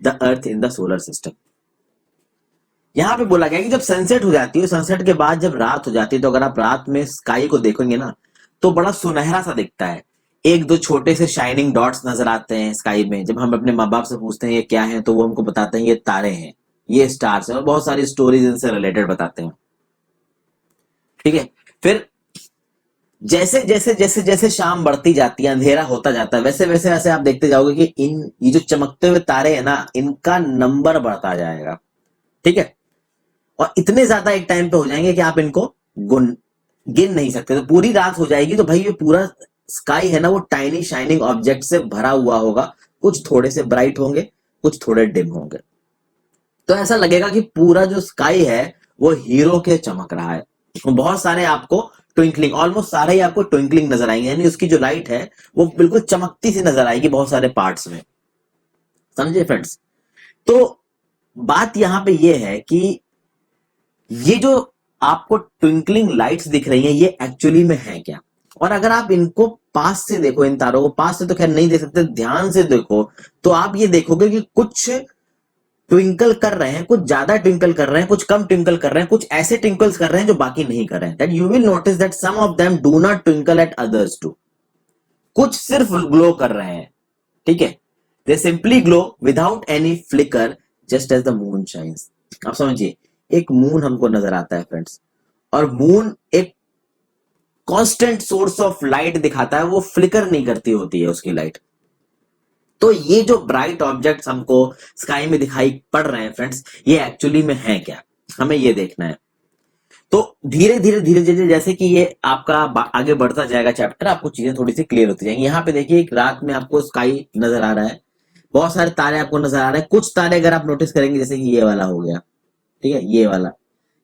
The earth in the solar system. यहाँ पे बोला गया कि जब सनसेट हो जाती है, सनसेट के बाद जब रात हो जाती है, तो अगर आप रात में स्काई को देखोगे ना तो बड़ा सुनहरा सा दिखता है। एक दो छोटे से शाइनिंग डॉट्स नजर आते हैं स्काई में। जब हम अपने माँ बाप से पूछते हैं ये क्या है, तो वो हमको बताते हैं ये तारे हैं, ये स्टार्स हैं, और बहुत सारी स्टोरीज इनसे रिलेटेड बताते हैं। ठीक है। फिर जैसे जैसे जैसे जैसे शाम बढ़ती जाती है, अंधेरा होता जाता है, वैसे वैसे वैसे आप देखते जाओगे कि इन ये जो चमकते हुए तारे हैं ना, इनका नंबर बढ़ता जाएगा। ठीक है। और इतने ज्यादा एक टाइम पे हो जाएंगे कि आप इनको गुन गिन नहीं सकते। तो पूरी रात हो जाएगी तो भाई ये पूरा स्काई है ना, वो टाइनी शाइनिंग ऑब्जेक्ट से भरा हुआ होगा। कुछ थोड़े से ब्राइट होंगे, कुछ थोड़े डिम होंगे। तो ऐसा लगेगा कि पूरा जो स्काई है वो हीरो के चमक रहा है। बहुत सारे आपको ट्विंकलिंग, ऑलमोस्ट सारे ही आपको ट्विंकलिंग नजर आएंगे, यानी उसकी जो लाइट है वो बिल्कुल चमकती सी नजर आएगी बहुत सारे पार्ट्स में। समझे फ्रेंड्स? तो बात यहां पे ये है कि ये जो आपको ट्विंकलिंग लाइट्स दिख रही हैं, ये एक्चुअली में है क्या? और अगर आप इनको पास से देखो, इन तारों को पास से तो खैर नहीं देख सकते, ध्यान से देखो तो आप ये देखोगे कि कुछ ट्विंकल कर रहे हैं, कुछ ज्यादा ट्विंकल कर रहे हैं, कुछ कम ट्विंकल कर रहे हैं, कुछ ऐसे ट्विंकल्स कर रहे हैं जो बाकी नहीं कर रहे हैं। That you will notice that some of them do not twinkle at others too. कुछ सिर्फ ग्लो कर रहे हैं। ठीक है। They simply glow without any flicker, just as the moon shines. आप समझिए, एक मून हमको नजर आता है फ्रेंड्स, और मून एक कांस्टेंट सोर्स ऑफ लाइट दिखाता है, वो फ्लिकर नहीं करती होती है उसकी लाइट। तो ये जो ब्राइट ऑब्जेक्ट्स हमको स्काई में दिखाई पड़ रहे हैं फ्रेंड्स, ये एक्चुअली में है क्या, हमें ये देखना है। तो धीरे धीरे धीरे धीरे जैसे कि ये आपका आगे बढ़ता जाएगा चैप्टर, आपको चीजें थोड़ी सी क्लियर होती जाएंगी। यहाँ पे देखिए, एक रात में आपको स्काई नजर आ रहा है, बहुत सारे तारे आपको नजर आ रहे हैं। कुछ तारे अगर आप नोटिस करेंगे, जैसे कि ये वाला हो गया, ठीक है, ये वाला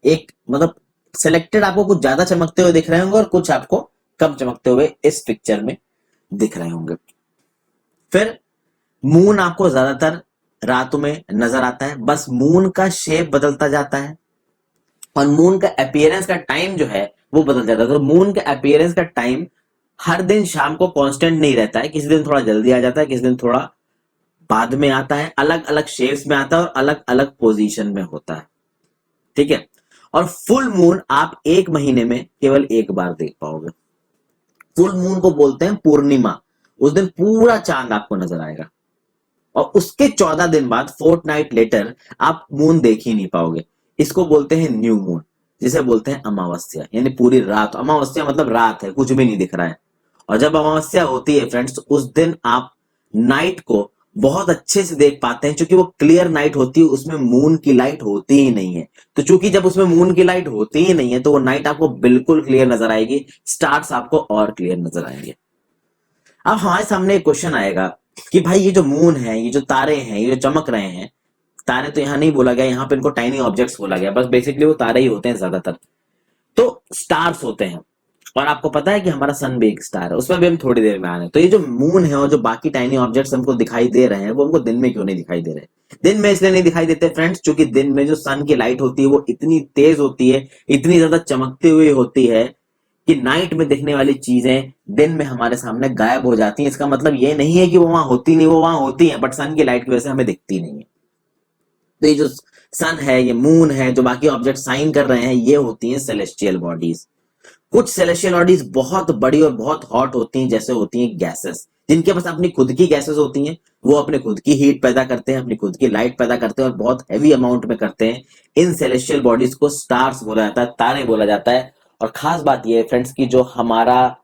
एक मतलब सिलेक्टेड आपको कुछ ज्यादा चमकते हुए दिख रहे होंगे, और कुछ आपको कम चमकते हुए इस पिक्चर में दिख रहे होंगे। फिर मून आपको ज्यादातर रातों में नजर आता है, बस मून का शेप बदलता जाता है, और मून का अपीयरेंस का टाइम जो है वो बदल जाता है। तो मून का अपीयरेंस का टाइम हर दिन शाम को कांस्टेंट नहीं रहता है, किसी दिन थोड़ा जल्दी आ जाता है, किसी दिन थोड़ा बाद में आता है, अलग अलग शेप्स में आता है, और अलग अलग पोजीशन में होता है। ठीक है। और फुल मून आप एक महीने में केवल एक बार देख पाओगे। फुल मून को बोलते हैं पूर्णिमा। उस दिन पूरा चांद आपको नजर आएगा, और उसके 14 दिन बाद, फोर्थ नाइट लेटर, आप मून देख ही नहीं पाओगे। इसको बोलते हैं न्यू मून, जिसे बोलते हैं अमावस्या, यानी पूरी रात। अमावस्या मतलब रात है, कुछ भी नहीं दिख रहा है। और जब अमावस्या होती है फ्रेंड्स, तो उस दिन आप नाइट को बहुत अच्छे से देख पाते हैं, क्योंकि वो क्लियर नाइट होती है, उसमें मून की लाइट होती ही नहीं है। तो चूंकि जब उसमें मून की लाइट होती ही नहीं है, तो वो नाइट आपको बिल्कुल क्लियर नजर आएगी, स्टार्स आपको और क्लियर नजर आएंगे। अब हमारे सामने एक क्वेश्चन आएगा कि भाई ये जो मून है, ये जो तारे हैं, ये जो चमक रहे हैं, तारे तो यहां नहीं बोला गया, यहां पे इनको टाइनी ऑब्जेक्ट्स बोला गया, बस बेसिकली वो तारे ही होते हैं ज्यादातर। तो स्टार्स होते हैं, और आपको पता है कि हमारा सन भी एक स्टार है, उसमें भी हम थोड़ी देर में आ रहे हैं। तो ये जो मून है और जो बाकी टाइनी ऑब्जेक्ट्स हमको दिखाई दे रहे हैं, वो हमको दिन में क्यों नहीं दिखाई दे रहे? दिन में इसलिए नहीं दिखाई देते फ्रेंड्स, क्योंकि दिन में जो सन की लाइट होती है वो इतनी तेज होती है, इतनी ज्यादा चमकती हुई होती है, कि नाइट में दिखने वाली चीजें दिन में हमारे सामने गायब हो जाती हैं। इसका मतलब ये नहीं है कि वो वहां होती नहीं, वो वहां होती है, बट सन की लाइट की वजह से हमें दिखती नहीं है। तो ये जो सन है, ये मून है, जो बाकी ऑब्जेक्ट साइन कर रहे हैं, ये होती हैं सेलेस्टियल बॉडीज। कुछ सेलेस्टियल बॉडीज बहुत बड़ी और बहुत हॉट होती हैं, जैसे होती हैं गैसेस, जिनके पास अपनी खुद की गैसेस होती हैं। वो अपने खुद की हीट पैदा करते हैं, अपनी खुद की लाइट पैदा करते हैं, और बहुत हैवी अमाउंट में करते हैं। इन सेलेस्टियल बॉडीज को स्टार्स बोला जाता है, तारे बोला जाता है। और खास बात यह है फ्रेंड्स कि जो हमारा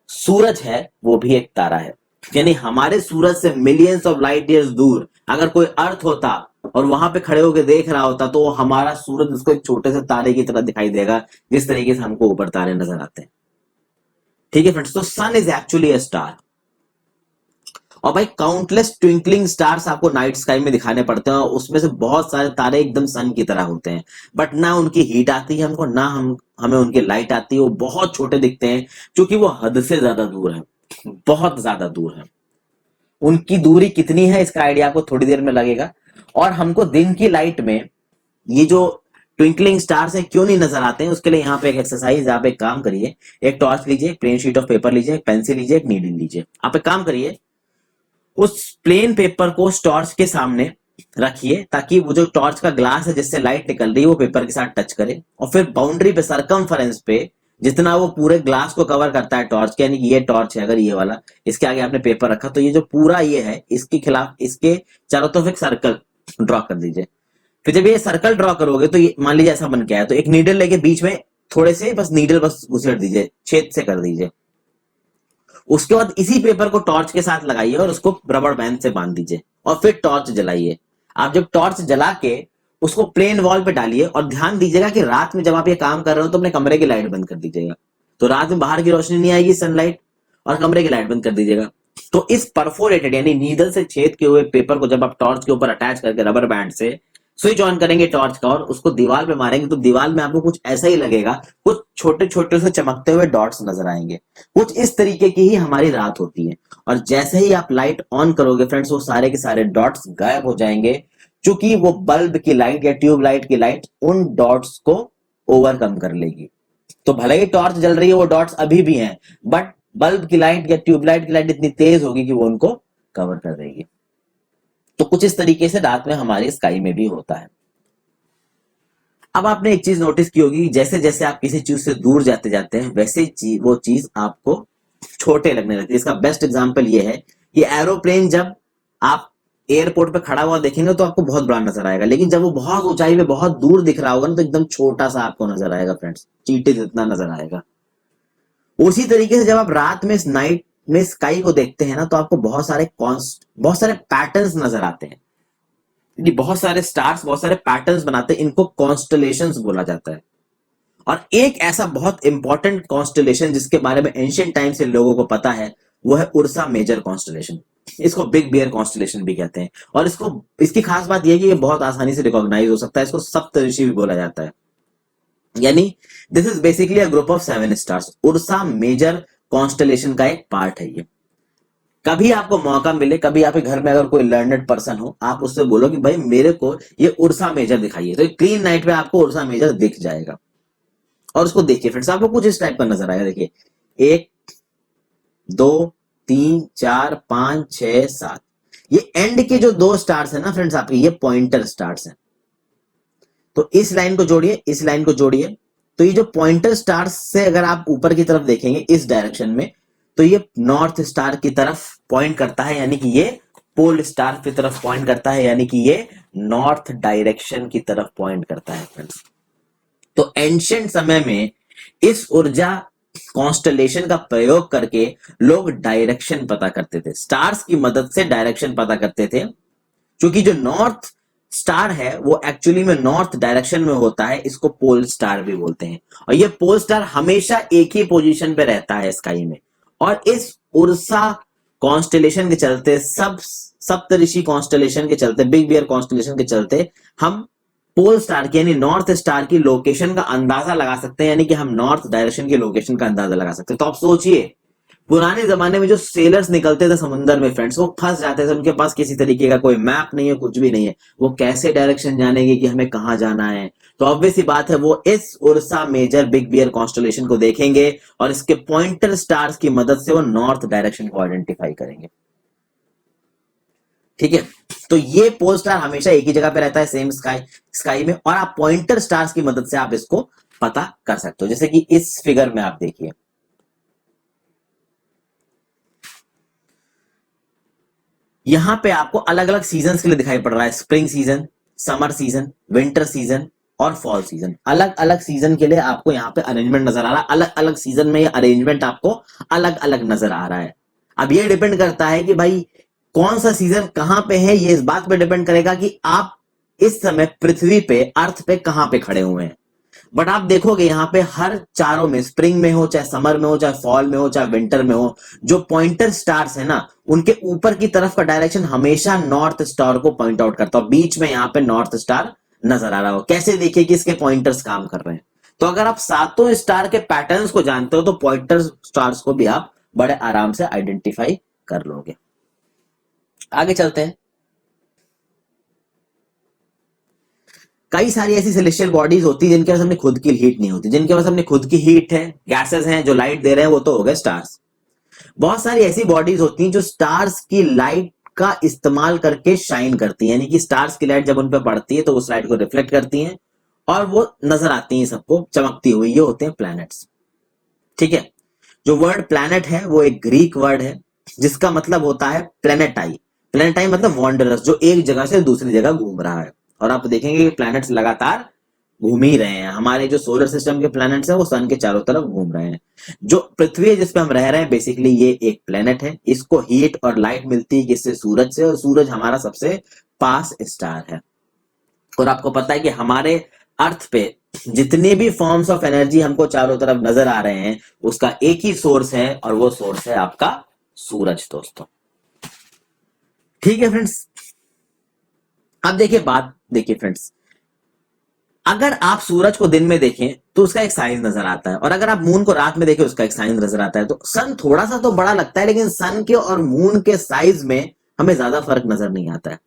सूरज है वो भी एक तारा है, यानी हमारे सूरज से मिलियंस ऑफ लाइट ईयर्स दूर अगर कोई अर्थ होता और वहां पे खड़े होकर देख रहा होता, तो हमारा सूरज उसको एक छोटे से तारे की तरह दिखाई देगा, जिस तरीके से हमको ऊपर तारे नजर आते हैं। ठीक है फ्रेंड्स, तो सन इज एक्चुअली अ स्टार। और भाई काउंटलेस ट्विंकलिंग स्टार्स आपको नाइट स्काई में दिखाने पड़ते हैं, और उसमें से बहुत सारे तारे एकदम सन की तरह होते हैं, बट ना उनकी हीट आती है हमको, ना हमें उनकी लाइट आती है। वो बहुत छोटे दिखते हैं, क्योंकि वो हद से ज्यादा दूर है, बहुत ज्यादा दूर है। उनकी दूरी कितनी है इसका आइडिया आपको थोड़ी देर में लगेगा। और हमको दिन की लाइट में ये जो ट्विंकलिंग स्टार्स हैं क्यों नहीं नजर आते हैं, उसके लिए यहाँ पे एक एक्सरसाइज, आप एक काम करिए, एक टॉर्च लीजिए, एक प्लेन शीट ऑफ पेपर लीजिए, एक पेंसिल लीजिए, एक नीडल लीजिए। आप एक काम करिए, उस प्लेन पेपर को टॉर्च के सामने रखिए ताकि वो जो टॉर्च का ग्लास है जिससे लाइट निकल रही है वो पेपर के साथ टच करे, और फिर बाउंड्री पे सरकमफेरेंस पे जितना वो पूरे ग्लास को कवर करता है टॉर्च के, यानी कि ये टॉर्च है अगर ये वाला, इसके आगे आपने पेपर रखा तो ये जो पूरा ये है इसके खिलाफ इसके चारों तरफ एक सर्कल ड्रॉ कर दीजिए। फिर जब ये सर्कल ड्रॉ करोगे तो ये मान लीजिए ऐसा बन के आया, तो एक नीडल लेके बीच में थोड़े से बस नीडल बस घुसेड़ दीजिए, छेद से कर दीजिए। उसके बाद इसी पेपर को टॉर्च के साथ लगाइए और उसको रबड़ बैंड से बांध दीजिए और फिर टॉर्च जलाइए। आप जब टॉर्च जला के उसको प्लेन वॉल पे डालिए, और ध्यान दीजिएगा कि रात में जब आप ये काम कर रहे हो तो अपने कमरे की लाइट बंद कर दीजिएगा, तो रात में बाहर की रोशनी नहीं आएगी सनलाइट, और कमरे की लाइट बंद कर दीजिएगा। तो इस परफोरेटेड यानी नीडल से छेद किए हुए पेपर को जब आप टॉर्च के ऊपर अटैच करके रबर बैंड से स्विच ऑन करेंगे टॉर्च का और उसको दीवार पे मारेंगे, तो दीवार में आपको कुछ ऐसा ही लगेगा, कुछ छोटे छोटे से चमकते हुए डॉट्स नजर आएंगे। कुछ इस तरीके की ही हमारी रात होती है, और जैसे ही आप लाइट ऑन करोगे फ्रेंड्स वो सारे के सारे डॉट्स गायब हो जाएंगे, क्योंकि वो बल्ब की लाइट या ट्यूब लाइट की लाइट उन डॉट्स को ओवरकम कर लेगी। तो भले ही टॉर्च जल रही है वो डॉट्स अभी भी हैं, बट बल्ब की लाइट या ट्यूबलाइट की लाइट इतनी तेज होगी कि वो उनको कवर कर देगी। तो कुछ इस तरीके से रात में हमारी स्काई में भी होता है। अब आपने एक चीज नोटिस की होगी, जैसे जैसे आप किसी चीज से दूर जाते जाते हैं वैसे वो चीज आपको छोटे लगने लगती है। इसका बेस्ट एग्जांपल ये है कि एरोप्लेन जब आप एयरपोर्ट पे खड़ा हुआ देखेंगे तो आपको बहुत बड़ा नजर आएगा, लेकिन जब वो बहुत ऊंचाई पे बहुत दूर दिख रहा होगा ना तो एकदम छोटा सा आपको नजर आएगा फ्रेंड्स, चींटी जितना नजर आएगा। उसी तरीके से जब आप रात में नाइट में स्काई को देखते हैं ना तो आपको बहुत सारे पैटर्न्स नजर आते हैं, बहुत सारे स्टार्स बहुत सारे पैटर्न्स बनाते हैं, इनको कॉन्स्टलेशंस बोला जाता है। और एक ऐसा बहुत इंपॉर्टेंट कॉन्स्टलेशन जिसके बारे में एंशिएंट टाइम से लोगों को पता है वो है उर्सा मेजर कॉन्स्टलेशन। इसको बिग बियर कॉन्स्टलेशन भी कहते हैं, और इसकी खास बात यह है कि ये बहुत आसानी से रिकॉग्नाइज हो सकता है। इसको सप्तऋषि भी बोला जाता है, यानी this is basically a group of 7 stars. Ursa Major constellation का एक पार्ट है ये। कभी आपको मौका मिले, कभी आपके घर में अगर कोई लर्नेड पर्सन हो, आप उससे बोलो कि भाई मेरे को ये उर्सा मेजर दिखाइए, तो एक क्लीन नाइट में आपको उर्सा मेजर दिख जाएगा। और उसको देखिए फ्रेंड्स, आपको कुछ इस टाइप का नजर आएगा। देखिए 1 2 3 4 5 6 7, ये एंड के जो 2 स्टार्स है ना फ्रेंड्स आपके, ये पॉइंटर स्टार्स हैं। तो इस लाइन को जोड़िए, इस लाइन को जोड़िए, तो ये जो पॉइंटर स्टार्स से अगर आप ऊपर की तरफ देखेंगे इस डायरेक्शन में, तो ये नॉर्थ स्टार की तरफ पॉइंट करता है, यानी कि ये पोल स्टार की तरफ पॉइंट करता है, यानी कि ये नॉर्थ डायरेक्शन की तरफ पॉइंट करता है फ्रेंड्स। तो एंशिएंट समय में इस ऊर्जा कॉन्स्टलेशन का प्रयोग करके लोग डायरेक्शन पता करते थे, स्टार्स की मदद से डायरेक्शन पता करते थे। क्योंकि जो नॉर्थ स्टार है वो एक्चुअली में नॉर्थ डायरेक्शन में होता है, इसको पोल स्टार भी बोलते हैं। और ये पोल स्टार हमेशा एक ही पोजीशन पे रहता है स्काई में। और इस उर्सा कॉन्स्टलेशन के चलते, सप्तऋषि कॉन्स्टलेशन के चलते, बिग बियर कॉन्स्टलेशन के चलते हम पोल स्टार की यानी नॉर्थ स्टार की लोकेशन का अंदाजा लगा सकते हैं, यानी कि हम नॉर्थ डायरेक्शन की लोकेशन का अंदाजा लगा सकते हैं। तो आप सोचिए पुराने जमाने में जो सेलर्स निकलते थे समुद्र में फ्रेंड्स, वो फंस जाते थे, उनके पास किसी तरीके का कोई मैप नहीं है, कुछ भी नहीं है, वो कैसे डायरेक्शन जानेंगे कि हमें कहां जाना है। तो ऑब्वियस सी बात है वो इस Ursa Major big bear constellation को देखेंगे और इसके पॉइंटर स्टार्स की मदद से वो नॉर्थ डायरेक्शन को आइडेंटिफाई करेंगे। ठीक है, तो ये पोल स्टार हमेशा एक ही जगह पे रहता है सेम स्काई में, और आप पॉइंटर स्टार्स की मदद से आप इसको पता कर सकते हो। जैसे कि इस फिगर में आप देखिए, यहां पे आपको अलग अलग सीजन के लिए दिखाई पड़ रहा है, spring season, summer season, winter season और फॉल सीजन। अलग अलग सीजन के लिए आपको यहाँ पे अरेंजमेंट नजर आ रहा है, अलग अलग सीजन में ये अरेंजमेंट आपको अलग अलग नजर आ रहा है। अब ये डिपेंड करता है कि भाई कौन सा सीजन कहां पे है, ये इस बात पे डिपेंड करेगा कि आप इस समय पृथ्वी पे, अर्थ पे कहां पे खड़े हुए हैं। बट आप देखोगे यहाँ पे हर चारों में, स्प्रिंग में हो, चाहे समर में हो, चाहे फॉल में हो, चाहे विंटर में हो, जो पॉइंटर स्टार्स है ना उनके ऊपर की तरफ का डायरेक्शन हमेशा नॉर्थ स्टार को पॉइंट आउट करता हो। बीच में यहाँ पे नॉर्थ स्टार नजर आ रहा हो, कैसे देखिए कि इसके पॉइंटर्स काम कर रहे हैं। तो अगर आप सातों स्टार के पैटर्न्स को जानते हो तो पॉइंटर स्टार्स को भी आप बड़े आराम से आइडेंटिफाई कर लोगे। आगे चलते हैं। कई सारी ऐसी सेलेस्टियल बॉडीज होती है जिनके पास अपनी खुद की हीट नहीं होती, जिनके पास अपनी खुद की हीट है, गैसेस हैं जो लाइट दे रहे हैं, वो तो हो गए स्टार्स। बहुत सारी ऐसी बॉडीज होती हैं जो स्टार्स की लाइट का इस्तेमाल करके शाइन करती है, यानी कि स्टार्स की लाइट जब उन पर पड़ती है तो उस लाइट को रिफ्लेक्ट करती हैं और वो नजर आती हैं सबको चमकती हुई, ये होते हैं प्लैनेट्स। ठीक है, जो वर्ड प्लैनेट है वो एक ग्रीक वर्ड है जिसका मतलब होता है प्लेनेटाई। प्लेनेटाई मतलब वॉन्डरस, जो एक जगह से दूसरी जगह घूम रहा है। और आप देखेंगे कि प्लैनेट्स लगातार घूम ही रहे हैं। हमारे जो सोलर सिस्टम के प्लैनेट्स हैं वो सन के चारों तरफ घूम रहे हैं। जो पृथ्वी है जिसपे हम रह रहे हैं, बेसिकली ये एक प्लेनेट है। इसको हीट और लाइट मिलती है किससे? सूरज से, और सूरज हमारा सबसे पास स्टार है। और आपको पता है कि हमारे अर्थ पे जितने भी फॉर्म्स ऑफ एनर्जी हमको चारों तरफ नजर आ रहे हैं उसका एक ही सोर्स है, और वो सोर्स है आपका सूरज दोस्तों। ठीक है फ्रेंड्स, अब देखिए फ्रेंड्स, अगर आप सूरज को दिन में देखें तो उसका एक साइज नजर आता है, और अगर आप मून को रात में देखें उसका एक साइज नजर आता है। तो सन थोड़ा सा तो बड़ा लगता है, लेकिन सन के और मून के साइज में हमें ज्यादा फर्क नजर नहीं आता है।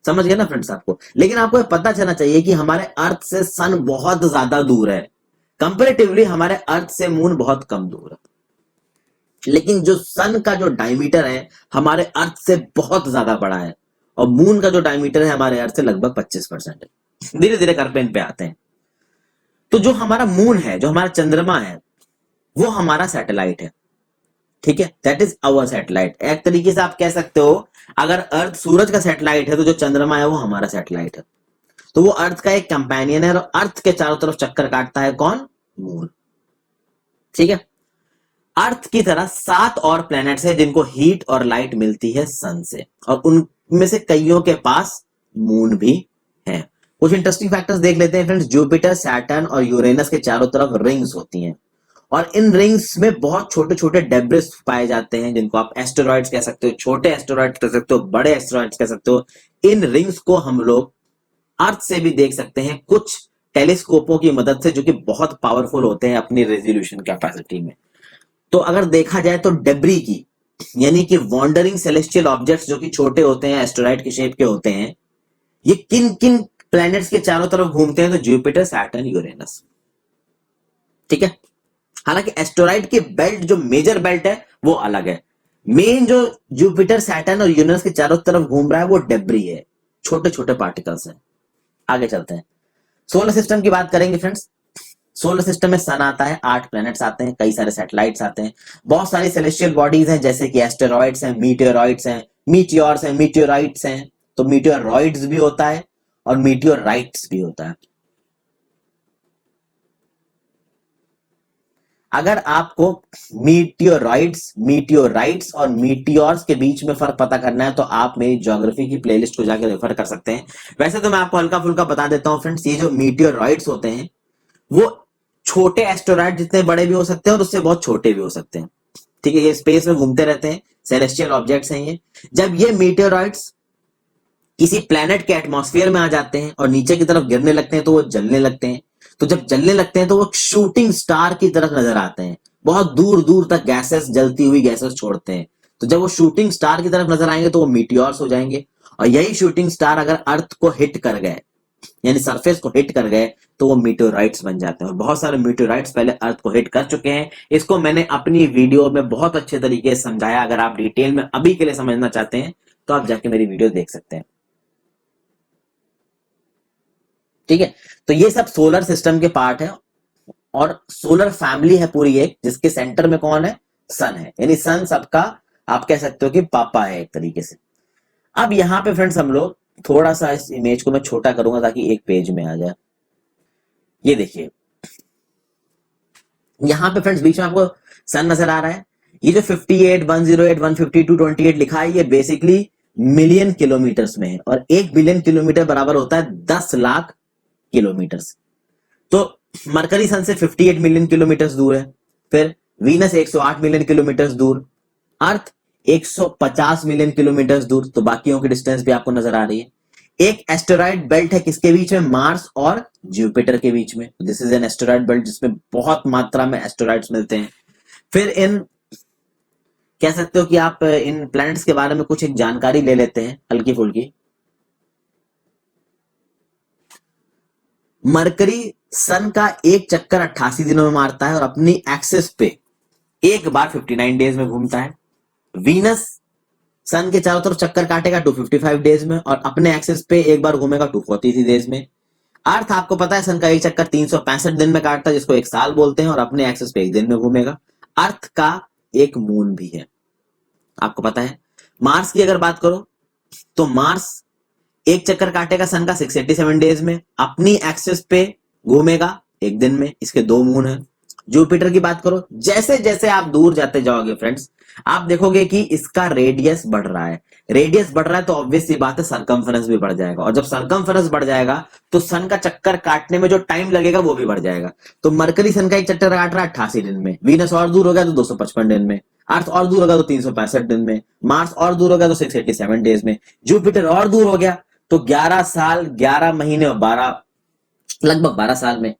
समझ गए ना फ्रेंड्स आपको? लेकिन आपको ये पता चलना चाहिए कि हमारे अर्थ से सन बहुत ज्यादा दूर है। कंपेरेटिवली हमारे अर्थ से मून बहुत कम दूर है, लेकिन जो सन का जो डायमीटर है हमारे अर्थ से बहुत ज्यादा बड़ा है, और मून का जो डायमीटर है हमारे अर्थ से लगभग 25% है। धीरे धीरे करके इन पे आते हैं। तो जो हमारा मून है, जो हमारा चंद्रमा है, वो हमारा सैटेलाइट है। ठीक है, दैट इज आवर सैटेलाइट। एक तरीके से आप कह सकते हो, अगर अर्थ सूरज का सैटेलाइट है तो जो चंद्रमा है वो हमारा सैटेलाइट है। तो वो अर्थ का एक कंपेनियन है, और अर्थ के चारों तरफ चक्कर काटता है कौन? मून। ठीक है, अर्थ की तरह 7 और प्लैनेट्स हैं जिनको हीट और लाइट मिलती है सन से, और उनमें से कईयों के पास मून भी है। कुछ इंटरेस्टिंग फैक्टर्स देख लेते हैं फ्रेंड्स। जुपिटर, सैटर्न और यूरेनस के चारों तरफ रिंग्स होती हैं, और इन रिंग्स में बहुत छोटे छोटे डेब्रिस पाए जाते हैं जिनको आप एस्टेरॉइड्स कह सकते हो, छोटे एस्टेरॉइड्स कह सकते हो, बड़े एस्टेरॉइड्स कह सकते हो। इन रिंग्स को हम लोग अर्थ से भी देख सकते हैं कुछ टेलीस्कोपों की मदद से, जो कि बहुत पावरफुल होते हैं अपनी रेजोल्यूशन कैपेसिटी में। तो अगर देखा जाए तो डेब्री की, यानी कि वॉन्डरिंग सेलेस्टियल ऑब्जेक्ट्स जो कि छोटे होते हैं, एस्टेरॉइड के शेप के होते हैं, ये किन किन प्लैनेट्स के चारों तरफ घूमते हैं? तो जुपिटर, सैटर्न, यूरेनस। ठीक है, हालांकि एस्टेरॉइड की बेल्ट जो मेजर बेल्ट है वो अलग है। मेन जो जुपिटर, सैटर्न और यूरेनस के चारों तरफ घूम रहा है वो डेब्री है, छोटे छोटे पार्टिकल्स हैं। आगे चलते हैं, सोलर सिस्टम की बात करेंगे फ्रेंड्स। सोलर सिस्टम में सन आता है, 8 प्लैनेट्स आते हैं, कई सारे सैटेलाइट्स आते हैं, बहुत सारी सेलेस्टियल बॉडीज हैं जैसे कि एस्टेरॉइड्स हैं, मीटियोरॉइड्स हैं, मीटियोर्स हैं, मीटियोराइट्स हैं। तो मीटियोरॉइड्स भी होता है और मीटियोराइट्स भी होता है। अगर आपको मीटियोराइट्स और मीटियोर्स के बीच में फर्क पता करना है तो आप मेरी ज्योग्राफी की प्लेलिस्ट को जाकर रेफर कर सकते हैं। वैसे तो मैं आपको हल्का फुल्का बता देता हूं फ्रेंड्स, ये जो मीटियोराइट्स होते हैं वो छोटे एस्टेरॉइड जितने बड़े भी हो सकते हैं और उससे बहुत छोटे भी हो सकते हैं। ठीक है, ये स्पेस में घूमते रहते हैं, सेलेस्टियल ऑब्जेक्ट्स हैं ये। जब ये मीटियोराइट्स किसी प्लैनेट के एटमॉस्फेयर में आ जाते हैं और नीचे की तरफ गिरने लगते हैं तो वो जलने लगते हैं। तो जब जलने लगते हैं तो वो शूटिंग स्टार की तरफ नजर आते हैं, बहुत दूर दूर तक गैसेस, जलती हुई गैसेस छोड़ते हैं। तो जब वो शूटिंग स्टार की तरफ नजर आएंगे तो वो मीटियोर्स हो जाएंगे, और यही शूटिंग स्टार अगर अर्थ को हिट कर गए, यानी सरफेस को हिट कर गए, तो वो मीटियोराइट्स बन जाते हैं। और बहुत सारे मीटियोराइट्स पहले अर्थ को हिट कर चुके हैं। इसको मैंने अपनी वीडियो में बहुत अच्छे तरीके से समझाया। अगर आप डिटेल में अभी के लिए समझना चाहते हैं तो आप जाके मेरी वीडियो देख सकते हैं। ठीक है, तो ये सब सोलर सिस्टम के पार्ट है, और सोलर फैमिली है पूरी एक, जिसके सेंटर में कौन है? सन है। यानी सन सबका आप कह सकते हो कि पापा है एक तरीके से। अब यहां पे फ्रेंड्स हम लोग थोड़ा सा इस इमेज को मैं छोटा करूंगा ताकि एक पेज में आ जाए। ये देखिए, यहां पे फ्रेंड्स बीच में आपको सन नजर आ रहा है। ये जो 58, 108, 152, 28 लिखा है, ये बेसिकली मिलियन किलोमीटर्स में है, और 1 बिलियन किलोमीटर बराबर होता है 10 लाख किलोमीटर। तो मरकरी सन से 58 मिलियन किलोमीटर दूर है, फिर वीनस 108 मिलियन किलोमीटर दूर, अर्थ 150 मिलियन किलोमीटर दूर। तो बाकियों की डिस्टेंस भी आपको नजर आ रही है। एक एस्टेरॉइड बेल्ट है किसके बीच में? मार्स और जुपिटर के बीच में। This is an asteroid belt जिसमें बहुत मात्रा में एस्टेरॉइड्स मिलते हैं। फिर इन कह सकते हो कि आप इन प्लैनेट्स के बारे में कुछ एक जानकारी ले लेते हैं हल्की फुल्की। मरकरी सन का एक चक्कर 88 दिनों में मारता है और अपनी एक्सिस पे एक बार 59 डेज में घूमता है। वीनस सन के चारों तरफ चक्कर काटेगा 255 डेज में, और अपने एक्सिस पे एक बार घूमेगा 243 डेज में। अर्थ आपको पता है सन का एक चक्कर 365 दिन में काटता है, जिसको एक साल बोलते हैं, और अपने एक्सिस पे एक दिन में घूमेगा। अर्थ का एक मून भी है, आपको पता है। मार्स की अगर बात करो तो मार्स एक चक्कर काटेगा सन का 687 डेज में, अपनी एक्सिस पे घूमेगा एक दिन में, इसके दो मून है। जुपिटर की बात करो, जैसे जैसे आप दूर जाते जाओगे फ्रेंड्स, आप देखोगे कि इसका रेडियस बढ़ रहा है। रेडियस बढ़ रहा है तो ऑब्वियस सी बात है सरकमफेरेंस भी बढ़ जाएगा, और जब सरकमफेरेंस बढ़ जाएगा तो सन का चक्कर काटने में जो टाइम लगेगा वो भी बढ़ जाएगा। तो मरकरी सन का एक चक्कर काट रहा है 88 दिन में, वीनस और दूर हो गया तो 255 दिन में, अर्थ और दूर हो गया तो 365 दिन में, मार्स और दूर हो गया तो 687 डेज में, जुपिटर और दूर हो गया तो 11 साल 11 महीने और 12 लगभग 12 साल में,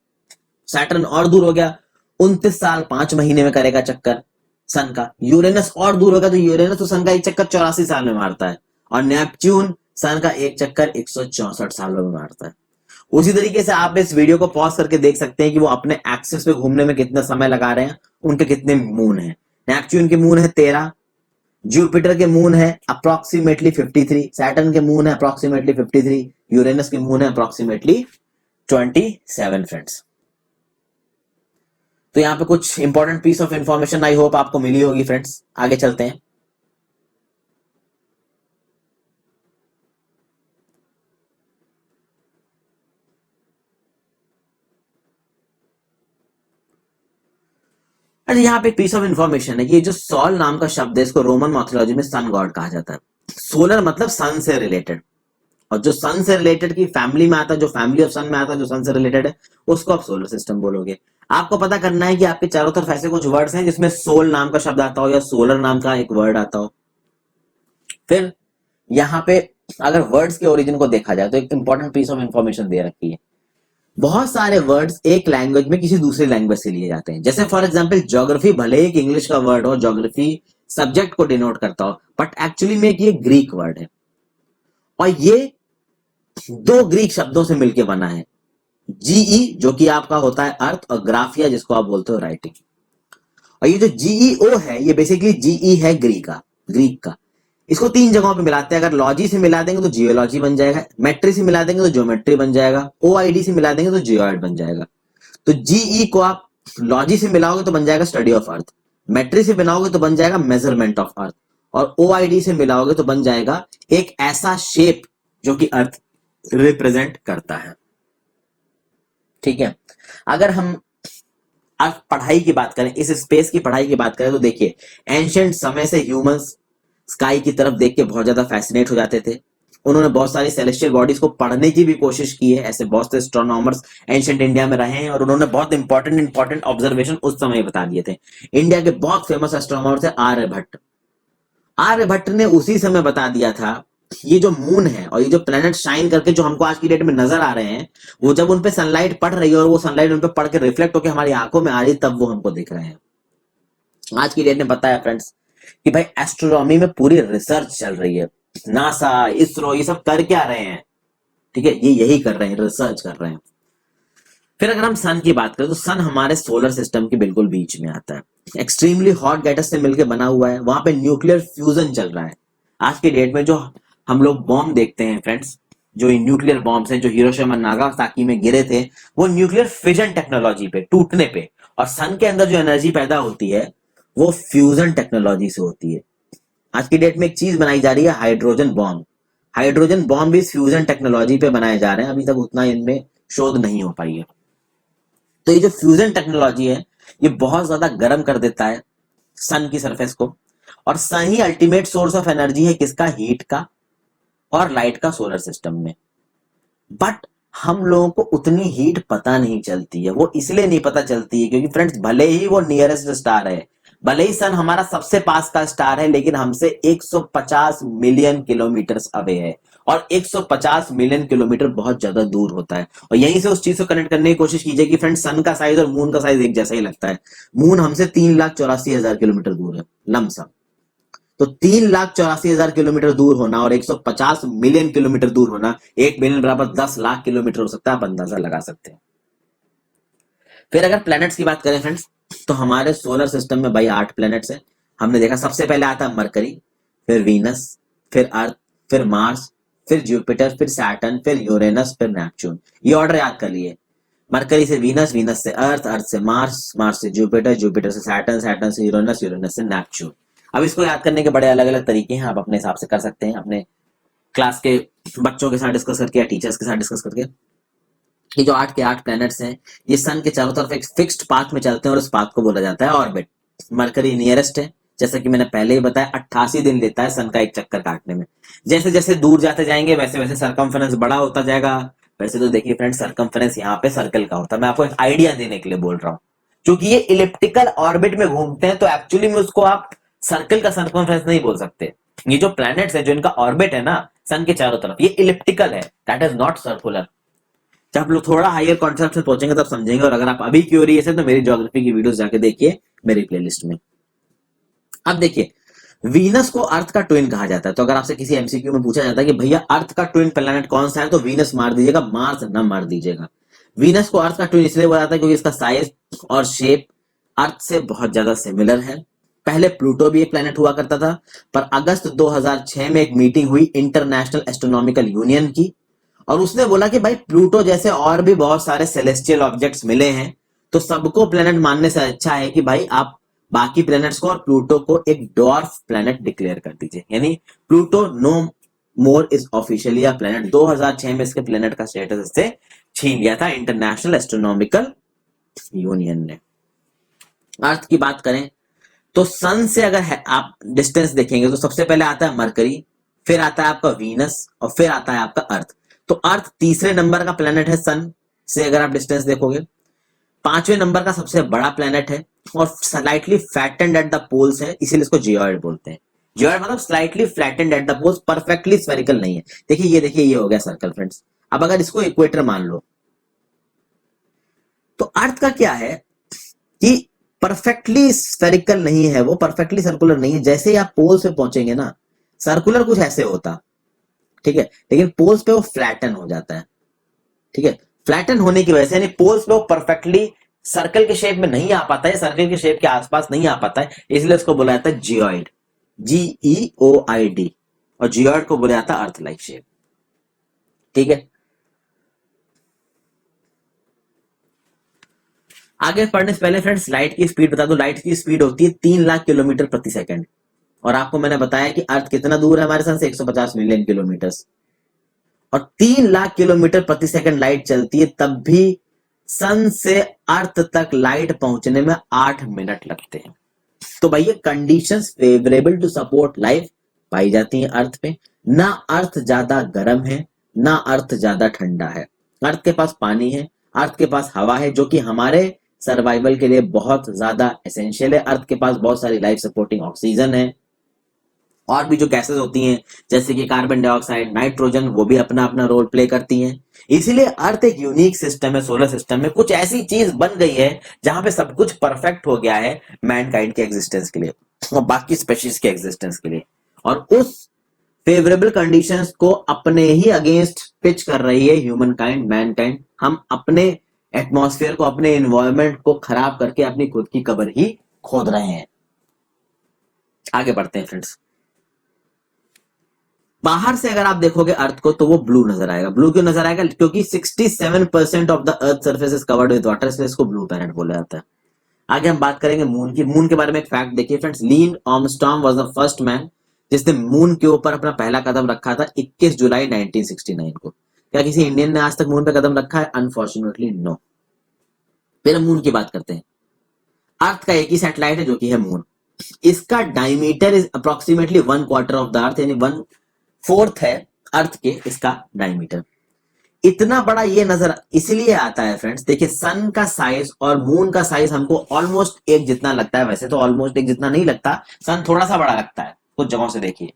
सैटर्न और दूर हो गया 29 साल 5 महीने में करेगा चक्कर सन का, यूरेनस और दूर होगा तो यूरेनस तो सन का एक चक्कर 84 साल में मारता है, और नेपच्यून सन का एक चक्कर 164 सालों में मारता है। उसी तरीके से आप इस वीडियो को पॉज करके देख सकते हैं कि वो अपने एक्सिस पे घूमने में कितना समय लगा रहे हैं, उनके कितने मून है। नेपच्यून के मून है 13, जुपिटर के मून है अप्रोक्सीमेटली 53, सैटर्न के मून है अप्रोक्सीमेटली 53, यूरेनस के मून है अप्रोक्सीमेटली 27 फ्रेंड्स। तो यहाँ पे कुछ important piece of information I hope आपको मिली होगी फ्रेंड्स। आगे चलते हैं। अरे यहाँ पे एक पीस ऑफ इंफॉर्मेशन है, ये जो सॉल नाम का शब्द है इसको रोमन मैथोलॉजी में सन गॉड कहा जाता है। सोलर मतलब सन से रिलेटेड, और जो सन से रिलेटेड की फैमिली में आता है, जो फैमिली ऑफ सन में आता है, जो सन से रिलेटेड है, उसको आप सोलर सिस्टम बोलोगे। आपको पता करना है कि आपके चारों तरफ ऐसे कुछ वर्ड्स हैं जिसमें सोल नाम का शब्द आता हो या सोलर नाम का एक वर्ड आता हो। फिर यहाँ पे अगर वर्ड्स के ओरिजिन को देखा जाए तो एक इंपॉर्टेंट पीस ऑफ इंफॉर्मेशन दे रखी है। बहुत सारे वर्ड्स एक लैंग्वेज में किसी दूसरी लैंग्वेज से लिए जाते हैं। जैसे फॉर एग्जांपल ज्योग्राफी भले एक इंग्लिश का वर्ड हो, ज्योग्राफी सब्जेक्ट को डिनोट करता हो, बट एक्चुअली में ये ग्रीक वर्ड है, और ये दो ग्रीक शब्दों से मिलकर बना है। जीई जो कि आपका होता है अर्थ, और ग्राफिया जिसको आप बोलते हो राइटिंग। और ये जो जीईओ है ये बेसिकली जीई है ग्रीक का। इसको तीन जगहों पे मिलाते हैं। अगर लॉजी से मिला देंगे तो जियोलॉजी बन जाएगा, मेट्री से मिला देंगे तो ज्योमेट्री बन जाएगा, ओआईडी से मिला देंगे तो जियोइड बन जाएगा। तो जीई को आप लॉजी से मिलाओगे तो बन जाएगा स्टडी ऑफ अर्थ, मेट्री से मिलाओगे तो बन जाएगा मेजरमेंट ऑफ अर्थ, और ओआईडी से मिलाओगे तो बन जाएगा एक ऐसा शेप जो कि अर्थ रिप्रेजेंट करता है। ठीक है, अगर हम आज पढ़ाई की बात करें, इस स्पेस की पढ़ाई की बात करें, तो देखिए एंशिएंट समय से ह्यूमंस स्काई की तरफ देख के बहुत ज्यादा फैसिनेट हो जाते थे। उन्होंने बहुत सारी सेलेस्टियल बॉडीज को पढ़ने की भी कोशिश की है। ऐसे बहुत से एस्ट्रोनॉमर्स एंशिएंट इंडिया में रहे हैं और उन्होंने बहुत इंपॉर्टेंट ऑब्जर्वेशन उस समय बता दिए थे। इंडिया के बहुत फेमस एस्ट्रोनॉमर थे आर्यभट्ट। आर्यभट्ट ने उसी समय बता दिया था ये जो मून है और ये जो प्लेनेट शाइन करके जो हमको आज की डेट में नजर आ रहे हैं, वो जब उन पे सनलाइट पड़ रही है और वो सनलाइट उन पे पड़ के रिफ्लेक्ट होकर हमारी आंखों में आ रही, तब वो हमको दिख रहे हैं। आज की डेट में पता है फ्रेंड्स कि भाई एस्ट्रोनॉमी में पूरी रिसर्च चल रही है। नासा, इसरो, ये सब कर क्या रहे हैं? ठीक है, ये यही कर रहे हैं, रिसर्च कर रहे हैं। फिर अगर हम सन की बात करें तो सन हमारे सोलर सिस्टम के बिल्कुल बीच में आता है। एक्सट्रीमली हॉट गैसेस से मिलकर बना हुआ है, वहां पे न्यूक्लियर फ्यूजन चल रहा है। आज की डेट में जो हम लोग बॉम्ब देखते हैं फ्रेंड्स, जो न्यूक्लियर बॉम्ब्स हैं जो हिरोशिमा नागासाकी में गिरे थे, वो न्यूक्लियर फिजन टेक्नोलॉजी पे, टूटने पे, और सन के अंदर जो एनर्जी पैदा होती है वो फ्यूजन टेक्नोलॉजी से होती है। आज की डेट में एक चीज बनाई जा रही है, हाइड्रोजन बॉम्ब। हाइड्रोजन बॉम्ब भी फ्यूजन टेक्नोलॉजी पे बनाए जा रहे हैं, अभी तक उतना इनमें शोध नहीं हो पाई है। तो ये जो फ्यूजन टेक्नोलॉजी है ये बहुत ज्यादा गर्म कर देता है सन की सरफेस को, और सन ही अल्टीमेट सोर्स ऑफ एनर्जी है किसका? हीट का और लाइट का सोलर सिस्टम में। बट हम लोगों को उतनी हीट पता नहीं चलती है। वो इसलिए नहीं पता चलती है क्योंकि फ्रेंड्स भले ही वो नियरेस्ट स्टार है, भले ही सन हमारा सबसे पास का स्टार है, लेकिन हमसे 150 मिलियन किलोमीटर अवे है, और 150 मिलियन किलोमीटर बहुत ज्यादा दूर होता है। और यहीं से उस चीज को कनेक्ट करने की कोशिश कीजिए कि फ्रेंड्स सन का साइज और मून का साइज एक जैसा ही लगता है। मून हमसे 3,84,000 किलोमीटर दूर है लमसम। तो 3,84,000 किलोमीटर दूर होना और 150 मिलियन किलोमीटर दूर होना, 1 मिलियन बराबर 10 लाख किलोमीटर हो सकता है, आप अंदाजा लगा सकते हैं। फिर अगर प्लैनेट्स की बात करें फ्रेंड्स, तो हमारे सोलर सिस्टम में भाई 8 प्लैनेट्स हैं। हमने देखा सबसे पहले आता है मरकरी, फिर वीनस, फिर अर्थ, फिर मार्स, फिर जुपिटर, फिर सैटर्न, फिर यूरेनस, फिर नेपच्यून। ये ऑर्डर याद कर लिए। मरकरी से वीनस, वीनस से अर्थ, अर्थ से मार्स, मार्स से जुपिटर, जुपिटर से सैटर्न, सैटर्न से यूरेनस, यूरेनस से नेपच्यून। अब इसको याद करने के बड़े अलग अलग तरीके हैं, आप अपने हिसाब से कर सकते हैं, अपने क्लास के बच्चों के साथ डिस्कस करके या टीचर्स के साथ डिस्कस करके। ये जो 8 के 8 प्लैनेट्स हैं, ये सन के चारों तरफ एक फिक्स्ड पाथ में चलते हैं और उस पाथ को बोला जाता है ऑर्बिट। मरकरी नियरेस्ट है, जैसा कि मैंने पहले ही बताया, 88 दिन लेता है सन का एक चक्कर काटने में। जैसे जैसे दूर जाते जाएंगे वैसे वैसे सरकमफेरेंस बड़ा होता जाएगा। वैसे तो देखिए फ्रेंड, सरकमफेरेंस यहाँ पे सर्कल का होता है, मैं आपको एक आइडिया देने के लिए बोल रहा हूँ। क्योंकि ये इलिप्टिकल ऑर्बिट में घूमते हैं तो एक्चुअली में उसको आप सर्कल का सरकमफेरेंस नहीं बोल सकते। ये जो प्लैनेट्स है, जो इनका ऑर्बिट है ना सन के चारों तरफ, ये इलिप्टिकल है, दैट इज नॉट सर्कुलर। जब आप लोग थोड़ा हायर कॉन्सेप्ट में पहुंचेंगे तब समझेंगे। और अगर आप अभी क्यूरियस है तो मेरी ज्योग्राफी की वीडियोस जाके देखिए मेरी प्लेलिस्ट में। अब देखिए, वीनस को अर्थ का ट्विन कहा जाता है। तो अगर आपसे किसी एमसीक्यू में पूछा जाता है कि भैया अर्थ का ट्विन प्लैनेट कौन सा है, तो वीनस मार दीजिएगा, मार्स न मार दीजिएगा। वीनस को अर्थ का ट्विन इसलिए बोला जाता है क्योंकि इसका साइज और शेप अर्थ से बहुत ज्यादा सिमिलर है। पहले प्लूटो भी एक प्लैनेट हुआ करता था, पर अगस्त 2006 में एक मीटिंग हुई इंटरनेशनल एस्ट्रोनॉमिकल यूनियन की, और उसने बोला कि भाई प्लूटो जैसे और भी बहुत सारे सेलेस्टियल ऑब्जेक्ट्स मिले हैं, तो सबको प्लेनेट मानने से अच्छा है कि भाई आप बाकी प्लैनेट्स को और प्लूटो को एक डॉर्फ प्लैनेट डिक्लेयर कर दीजिए। यानी Pluto no more is officially a planet. 2006 में इसके प्लैनेट का स्टेटस इससे छीन लिया था इंटरनेशनल एस्ट्रोनॉमिकल यूनियन ने। अर्थ की बात करें तो सन से अगर आप डिस्टेंस देखेंगे तो सबसे पहले आता है मरकरी, फिर आता है आपका वीनस, और फिर आता है आपका अर्थ। तो अर्थ तीसरे नंबर का प्लेनेट है सन से अगर आप डिस्टेंस देखोगे। पांचवें नंबर का सबसे बड़ा प्लेनेट है और slightly flattened at the poles है, इसीलिए इसको जियोइड बोलते हैं। जियोइड मतलब slightly flattened at the poles, perfectly spherical नहीं है। देखिए ये हो गया सर्कल फ्रेंड्स। अब अगर इसको इक्वेटर मान लो तो अर्थ का क्या है कि परफेक्टली स्फेरिकल नहीं है, वो परफेक्टली सर्कुलर नहीं है। जैसे ही आप पोल्स पे पहुंचेंगे ना, सर्कुलर कुछ ऐसे होता, ठीक है, लेकिन पोल्स पे वो फ्लैटन हो जाता है। ठीक है, फ्लैटन होने की वजह से यानी पोल्स पे वो परफेक्टली सर्कल के शेप में नहीं आ पाता है, सर्कल के शेप के आसपास नहीं आ पाता है, इसलिए उसको बोला जाता है जियोइड, GEOID। और जियोइड को बोला जाता है अर्थ लाइक शेप। ठीक है, आगे पढ़ने से पहले फ्रेंड्स लाइट की स्पीड बता दो। लाइट की स्पीड होती है 3 लाख किलोमीटर प्रति सेकंड, और आपको मैंने बताया कि अर्थ कितना दूर है हमारे सन से, 150 मिलियन किलोमीटर। और 3 लाख किलोमीटर प्रति सेकंड लाइट चलती है, तब भी सन से अर्थ तक लाइट पहुंचने में 8 मिनट लगते हैं। तो भैया conditions favourable to support life पाई जाती हैं अर्थ पे। ना अर्थ ज्यादा गर्म है, ना अर्थ ज्यादा ठंडा है। अर्थ के पास पानी है, अर्थ के पास हवा है, जो कि हमारे सर्वाइवल के लिए बहुत ज्यादा एसेंशियल है। अर्थ के पास बहुत सारी लाइफ सपोर्टिंग ऑक्सीजन है, और भी जो गैसेस होती हैं जैसे कि कार्बन डाइऑक्साइड, नाइट्रोजन, वो भी अपना अपना रोल प्ले करती हैं। इसीलिए अर्थ एक यूनिक सिस्टम है। सोलर सिस्टम में कुछ ऐसी चीज बन गई है जहां पे सब कुछ परफेक्ट हो गया है मैनकाइंड के एग्जिस्टेंस के लिए और बाकी स्पेशीज के एग्जिस्टेंस के लिए, और उस फेवरेबल कंडीशंस को अपने ही अगेंस्ट पिच कर रही है ह्यूमन काइंड, मैनकाइंड। हम अपने एटमॉस्फेयर को, अपने एनवायरमेंट को खराब करके अपनी खुद की कब्र ही खोद रहे हैं। आगे बढ़ते हैं फ्रेंड्स। बाहर से अगर आप देखोगे अर्थ को तो वो ब्लू नजर आएगा। ब्लू क्यों नजर आएगा? क्योंकि 67% of the earth surface is covered with water, इसलिए इसको ब्लू प्लैनेट बोला जाता है। आगे हम बात करेंगे मून की। मून के बारे में एक फैक्ट देखिए friends, Neil Armstrong was the first man जिसने मून के ऊपर अपना पहला कदम रखा था 21 जुलाई 1969 को। क्या किसी इंडियन ने आज तक मून पे कदम रखा है? Unfortunately no. फिर हम मून की बात करते हैं। अर्थ का एक ही सैटेलाइट है जो कि है मून। इसका diameter is approximately 1/4 of the earth, यानी 1/4 है अर्थ के इसका डायमीटर। इतना बड़ा ये नजर इसलिए आता है फ्रेंड्स, देखिए सन का साइज और मून का साइज हमको ऑलमोस्ट एक जितना लगता है। वैसे तो ऑलमोस्ट एक जितना नहीं लगता, सन थोड़ा सा बड़ा लगता है कुछ जगहों से देखिए,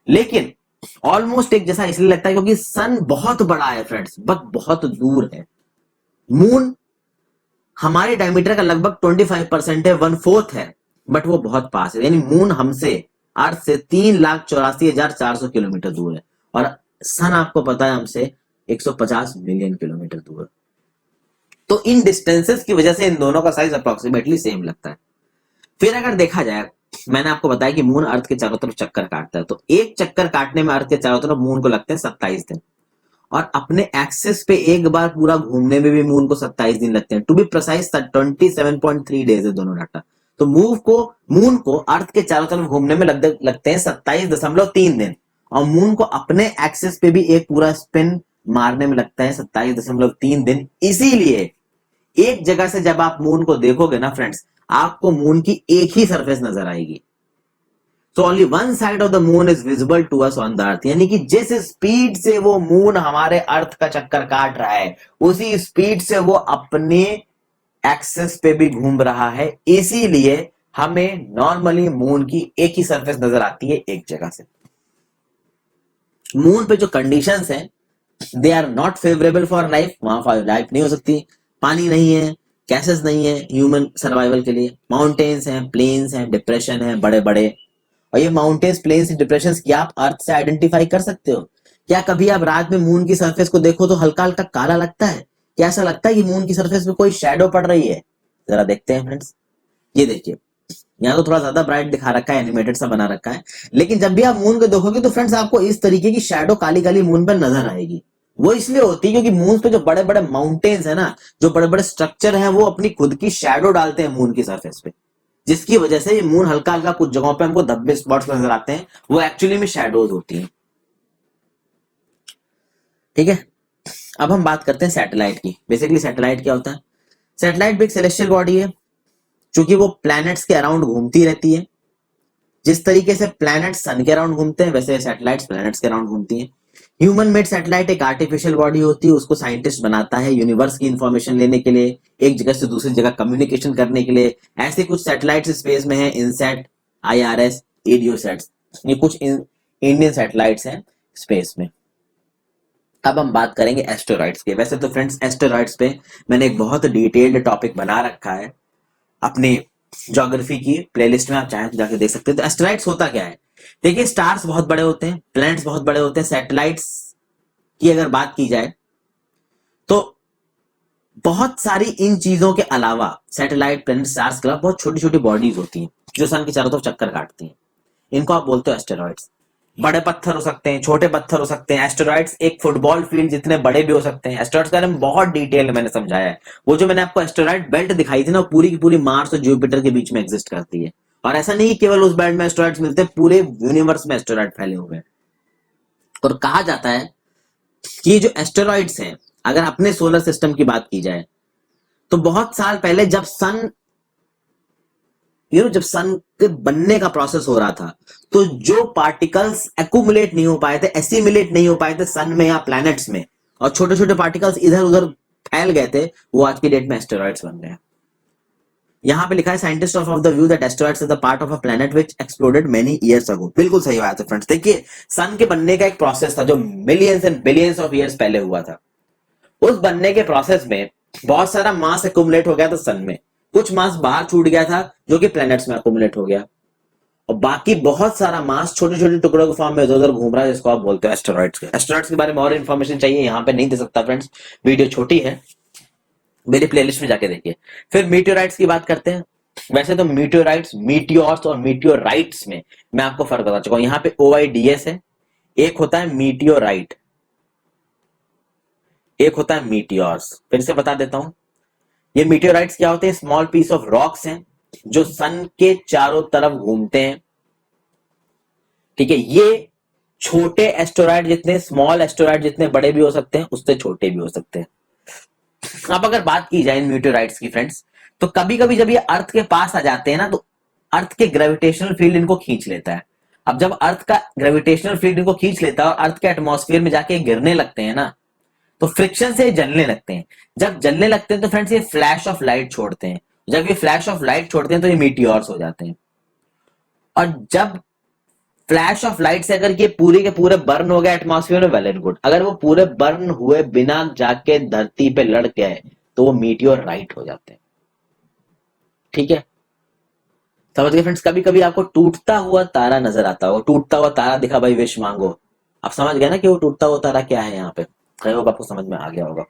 लेकिन ऑलमोस्ट एक जैसा इसलिए लगता है क्योंकि सन बहुत बड़ा है फ्रेंड्स, बट बहुत दूर है। मून हमारे डायमीटर का लगभग 25% है, 1/4 है, बट वो बहुत पास है। यानी मून हमसे, अर्थ से 3,84,400 किलोमीटर दूर है, और सन आपको पता है हमसे 150 मिलियन किलोमीटर दूर है। तो इन डिस्टेंसेस की वजह से इन दोनों का साइज अप्रोक्सीमेटली सेम लगता है। फिर अगर देखा जाए मैंने आपको बताया कि मून अर्थ के चारों तरफ चक्कर काटता है, तो एक चक्कर काटने में अर्थ के चारों तरफ मून को लगते हैं 27 दिन, और अपने एक्सिस पे एक बार पूरा घूमने में भी मून को 27 दिन लगते हैं। टू बी प्रिसाइज 27.3 डेज है दोनों डाटा। तो मून को अर्थ के चारों तरफ घूमने में लगते हैं 27.3 दिन, और मून को अपने एक्सिस पे भी एक पूरा स्पिन मारने में लगता है 27.3 दिन। इसीलिए एक जगह से जब आप मून को देखोगे ना फ्रेंड्स, आपको मून की एक ही सरफेस नजर आएगी। So only one side of the moon is visible to us on the earth, यानी कि जिस स्पीड से वो मून हमारे अर्थ का चक्कर काट रहा है, उसी स्पीड से वो अपने एक्सिस पे भी घूम रहा है। इसीलिए हमें नॉर्मली मून की एक ही सरफेस नजर आती है एक जगह से। मून पे जो कंडीशंस हैं, they are not favourable for life, वहां फॉर लाइफ नहीं हो सकती। पानी नहीं है, गैसेस नहीं है ह्यूमन सर्वाइवल के लिए। माउंटेन्स हैं, प्लेन्स हैं, डिप्रेशन है बड़े बड़े। और ये माउंटेन्स, प्लेन्स, डिप्रेशन क्या आप अर्थ से आइडेंटिफाई कर सकते हो? क्या कभी आप रात में मून की सरफेस को देखो तो हल्का हल्का काला लगता है? क्या ऐसा लगता है कि मून की सरफेस पे कोई शैडो पड़ रही है? जरा देखते हैं फ्रेंड्स, ये देखिए, यहाँ तो थोड़ा ज्यादा ब्राइट दिखा रखा है, एनिमेटेड सा बना रखा है, लेकिन जब भी आप मून को देखोगे तो फ्रेंड्स आपको इस तरीके की शैडो काली काली मून पर नजर आएगी। वो इसलिए होती है क्योंकि मून पे जो बड़े बड़े माउंटेन्स है ना, जो बड़े बड़े स्ट्रक्चर हैं, वो अपनी खुद की शैडो डालते हैं मून की सरफेस पे, जिसकी वजह से ये मून हल्का हल्का कुछ जगहों पे हमको धब्बे स्पॉट्स नजर आते हैं, वो एक्चुअली में शैडोज होती हैं। ठीक है, अब हम बात करते हैं सैटेलाइट की। बेसिकली सैटेलाइट क्या होता है? सैटेलाइट भी एक सेलेस्टियल बॉडी है, चूंकि वो प्लैनेट्स के अराउंड घूमती रहती है। जिस तरीके से प्लैनेट्स सन के अराउंड घूमते हैं, वैसे सैटेलाइट्स प्लैनेट्स के अराउंड घूमती हैं। ह्यूमन मेड सैटेलाइट एक आर्टिफिशियल बॉडी होती है, उसको साइंटिस्ट बनाता है यूनिवर्स की इंफॉर्मेशन लेने के लिए, एक जगह से दूसरी जगह कम्युनिकेशन करने के लिए। ऐसे कुछ सैटेलाइट्स स्पेस में है, इनसैट, IRS, एडियोसैट्स, ये कुछ इंडियन सैटेलाइट्स हैं स्पेस में। अब हम बात करेंगे एस्टेरॉइड्स के। वैसे तो फ्रेंड्स एस्टेरॉइड्स पे मैंने एक बहुत डिटेल्ड टॉपिक बना रखा है अपनी ज्योग्राफी की प्लेलिस्ट में, आप चाहें तो जाके देख सकते हैं। तो एस्टेरॉइड्स होता क्या है? देखिए, स्टार्स बहुत बड़े होते हैं, प्लैनेट्स बहुत बड़े होते हैं। सैटेलाइट्स की अगर बात की जाए तो बहुत सारी इन चीजों के अलावा सैटेलाइट, प्लैनेट, स्टार्स के अलावा बहुत छोटी छोटी बॉडीज होती हैं जो सन के चारों तरफ चक्कर काटती हैं। इनको आप बोलते हो एस्टेरॉइड्स। बड़े पत्थर हो सकते हैं, छोटे पत्थर हो सकते हैं। एस्टेरॉइड्स एक फुटबॉल फील्ड जितने बड़े भी हो सकते हैं। एस्टेरॉइड्स के बारे में बहुत डिटेल में मैंने समझाया है। वो जो मैंने आपको एस्टेरॉइड बेल्ट दिखाई थी ना, वो पूरी की पूरी मार्स और जुपिटर के बीच में एग्जिस्ट करती है। और ऐसा नहीं केवल उस बेल्ट में एस्टेरॉइड्स मिलते हैं, पूरे यूनिवर्स में एस्टेरॉइड फैले हुए हैं। और कहा जाता है कि ये जो एस्टेरॉइड्स हैं, अगर अपने सोलर सिस्टम की बात की जाए तो बहुत साल पहले जब सन के बनने का प्रोसेस हो रहा था, तो जो पार्टिकल्स एक्यूमुलेट नहीं हो पाए थे, एसिमिलेट नहीं हो पाए थे सन में या प्लैनेट्स में, और छोटे छोटे पार्टिकल्स इधर उधर फैल गए थे, वो आज की डेट में एस्टेरॉइड्स बन गए हैं। यहाँ पे लिखा है scientist of the view that asteroids is the part of a planet which exploded many years ago. बिल्कुल सही बात है फ्रेंड्स। देखिए, सन के बनने का एक प्रोसेस था जो millions and billions of years पहले हुआ था। उस बनने के प्रोसेस में बहुत सारा मास एक्यूमुलेट हो गया था सन में, कुछ मास बाहर छूट गया था जो कि प्लैनेट्स में एक्यूमुलेट हो गया, और बाकी बहुत सारा मास छोटे छोटे टुकड़ों के फॉर्म में इधर उधर घूम रहा है, जिसको आप बोलते हैं एस्टेरॉइड्स के। एस्टेरॉइड्स के बारे में और इन्फॉर्मेशन चाहिए, यहाँ पे नहीं दे सकता फ्रेंड्स, वीडियो छोटी है, मेरी प्लेलिस्ट में जाके देखिए। फिर मीटियोराइट्स की बात करते हैं। वैसे तो मीटियोराइट्स, मीटियोर्स और मीटियोराइट्स में मैं आपको फर्क बता चुका हूं। यहाँ पे OIDS है, एक होता है मीटियोराइट, एक होता है मीटियोर्स। फिर से बता देता हूं, ये मीटियोराइट्स क्या होते हैं? स्मॉल पीस ऑफ रॉक्स हैं जो सन के चारों तरफ घूमते हैं। ठीक है, ये छोटे एस्टेरॉइड जितने, स्मॉल एस्टेरॉइड जितने बड़े भी हो सकते हैं, उससे छोटे भी हो सकते हैं। अब अगर बात की जाए इन मीटियोराइट्स की फ्रेंड्स, तो कभी कभी जब ये अर्थ के पास आ जाते हैं ना, तो अर्थ के ग्रेविटेशनल फील्ड इनको खींच लेता है। अब जब अर्थ का ग्रेविटेशनल फील्ड इनको खींच लेता है और अर्थ के एटमॉस्फेयर में जाके गिरने लगते हैं ना, तो फ्रिक्शन से जलने लगते हैं। जब जलने लगते हैं तो फ्रेंड्स ये फ्लैश ऑफ लाइट छोड़ते हैं। जब ये फ्लैश ऑफ लाइट छोड़ते हैं तो ये मीटियोर्स हो जाते हैं। और जब फ्लैश ऑफ लाइट से अगर ये पूरे के पूरे बर्न हो गए एटमॉस्फेयर में, वेल एंड गुड। अगर वो पूरे बर्न हुए बिना जाके धरती पे लड़ गए तो वो मीटियोराइट हो जाते हैं। ठीक है, समझ गए फ्रेंड्स? कभी कभी आपको टूटता हुआ तारा नजर आता होगा, टूटता हुआ तारा दिखा भाई विश मांगो, आप समझ गए ना कि वो टूटता हुआ तारा क्या है। यहाँ पे आई होप आपको समझ में आ गया होगा।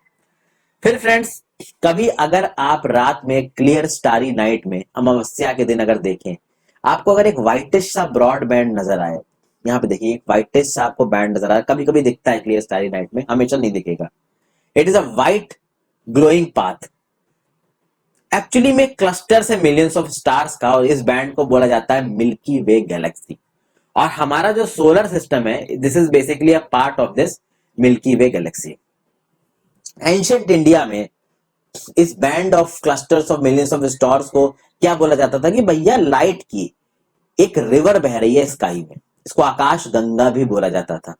फिर फ्रेंड्स, कभी अगर आप रात में क्लियर स्टारी नाइट में, अमावस्या के दिन अगर देखें, आपको अगर एक व्हाइटिश सा ब्रॉड बैंड नजर आए, यहाँ पे देखिए एक व्हाइटिश सा आपको बैंड नजर आए, कभी कभी दिखता है क्लियर स्टारी नाइट में, हमेशा नहीं दिखेगा। It is a white glowing path. Actually में क्लस्टर से मिलियंस ऑफ स्टार्स का, और इस बैंड को बोला जाता है मिल्की वे गैलेक्सी। और हमारा जो सोलर सिस्टम है, this is basically a part of this milky way Galaxy. Ancient India में इस band of clusters of millions of stars को क्या बोला जाता था कि भैया लाइट की एक रिवर बह रही है स्काई में, इसको आकाश गंगा भी बोला जाता था।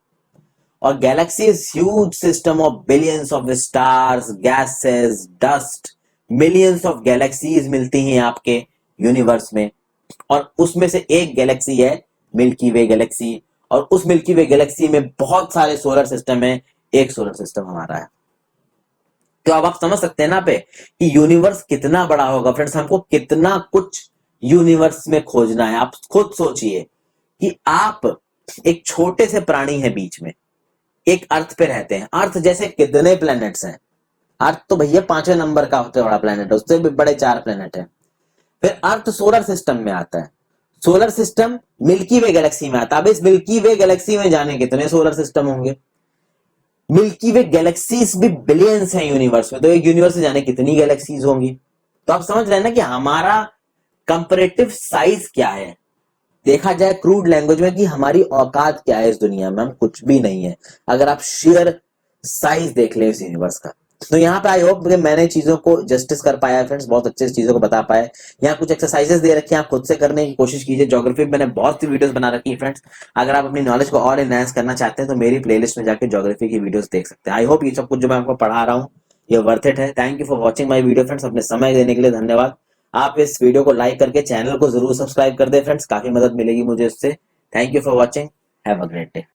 और Galaxy is huge system of billions of stars, gases, dust, millions of galaxies मिलती हैं आपके यूनिवर्स में, और उसमें से एक गैलेक्सी है मिल्की वे गैलेक्सी। और उस मिल्की वे गैलेक्सी में बहुत सारे सोलर सिस्टम है, एक सोलर सिस्टम हमारा है। तो अब आप समझ सकते हैं ना पे कि यूनिवर्स कितना बड़ा होगा फ्रेंड्स, हमको कितना कुछ यूनिवर्स में खोजना है। आप खुद सोचिए कि आप एक छोटे से प्राणी हैं बीच में, एक अर्थ पे रहते हैं। अर्थ जैसे कितने प्लैनेट्स हैं, अर्थ तो भैया 5वें नंबर का सबसे बड़ा प्लैनेट है, उससे भी बड़े 4 प्लैनेट हैं। फिर अर्थ सोलर सिस्टम में आता है, सोलर सिस्टम मिल्की वे गैलेक्सी में आता है। अब इस मिल्की वे गैलेक्सी में जाने कितने सोलर सिस्टम होंगे, मिल्की वे गैलेक्सीज भी बिलियंस हैं यूनिवर्स में, तो एक यूनिवर्स से जाने कितनी गैलेक्सीज होंगी। तो आप समझ रहे हैं ना कि हमारा कंपैरेटिव साइज क्या है, देखा जाए क्रूड लैंग्वेज में कि हमारी औकात क्या है इस दुनिया में, हम कुछ भी नहीं है अगर आप शेयर साइज देख लें इस यूनिवर्स का। तो यहाँ पे आई होप मैंने चीजों को जस्टिस कर पाया है फ्रेंड्स, बहुत अच्छे से चीजों को बता पाए। यहाँ कुछ एक्सरसाइजेस दे रखे हैं, आप खुद से करने की कोशिश कीजिए। ज्योग्राफी में मैंने बहुत सी वीडियोस बना रखी है फ्रेंड्स, अगर आप अपनी नॉलेज को और एनहांस करना चाहते हैं तो मेरी प्लेलिस्ट में जाकर ज्योग्राफी की वीडियोस देख सकते हैं। आई होप ये सब कुछ जो मैं आपको पढ़ा रहा हूँ ये वर्थ इट है। Thank you for watching my video friends, अपने समय देने के लिए धन्यवाद। आप इस वीडियो को लाइक करके चैनल को जरूर सब्सक्राइब कर दे फ्रेंड्स, काफी मदद मिलेगी मुझे इससे। Thank you for watching, have a great day.